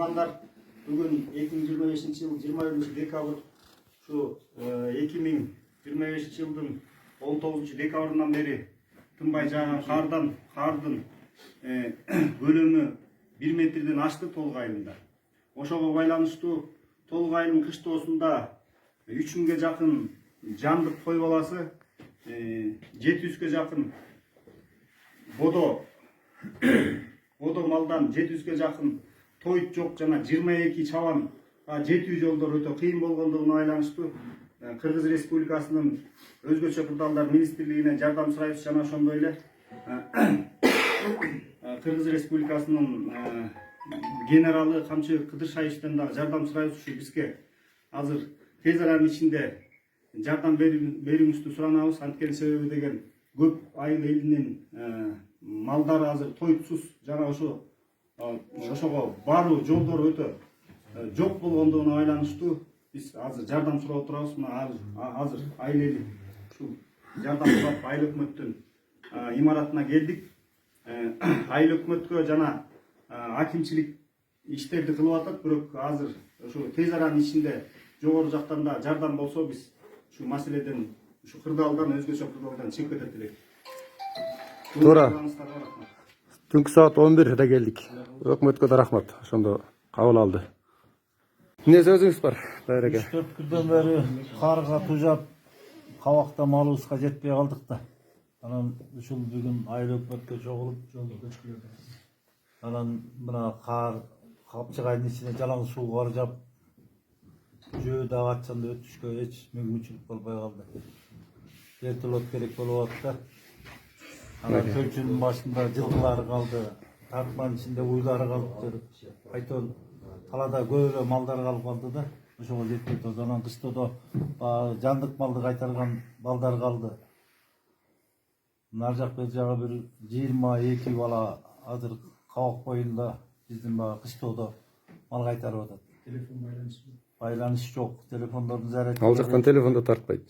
туугандар, бүгүн 2025-жыл 21-декабрь şu 2025-жылдын 19-декабрынан бери тынбай жааган кардын көлөмү 1 метрден ашты толук айылында. Ошого байланыштуу толук айылдын кыштоосунда 3000ге жакын жандык кой баласы, 700ге жакын бодо малдан 700ге жакын тоyut жок жана 22 чабан жетүү жолдор өтө кыйын болгондугуна байланыштуу Кыргыз Республикасынын өзгөчө кырдаалдар министрлигинен жардам сурайбыз жана ошондой эле Кыргыз Республикасынын генералы Камчы Кыдыршаевичтен дагы жардам сурайбыз. Ушу бизге азыр тез аранын ичинде жардам берүүңүздү суранабыз. Анткени себеби деген көп айыл элинин малдары азыр тоyutсуз жана ошого баруу жолдор өтө жок болгондугуна байланыштуу биз азыр жардам сурап турабыз. Мына азыр айыл эли ушул жардам сурап айыл өкмөттүн имаратына келдик. Айыл өкмөткө жана акимчилик иштерди кылып атат, бирок азыр ошо тез аранын ичинде жогору жактан да жардам болсо биз ушу маселеден, ушу кырдаалдан, өзгөчө кырдаалдан чыгып кетет элек. Туура. Түнкү саат 11'de келдик. Өкмөткө да рахмат. Ошондо кабыл алды. Эмне сөзүңүз бар, Дайыр эке? 3-4 күндөн бери карга тужап, кабакта малыбызга жетпей калдык да. Анан ушул бүгүн айыл өкмөткө чогулуп, анан мына кар капчыгайдын ичине жалаң суу каржап, жөө дагы аччанда өтүшкө эч мүмкүнчүлүк болбой калды. Вертолет керек болуп атты. Анан көлчүнүн башында жылкылары калды, тартманын ичинде уйлары калыптыр. Айтон талада көп эле малдар калып калды да, ошого жетпей турду. Анан кыштоодо жандык малды кайтарган балдар калды. Нар жак бер жагы бир 22 бала азыр кабак боюнда биздин кыштоодо мал кайтарып атат. Телефон байланышы жок, телефондордун заряды Ал жактан телефондо тартпайт.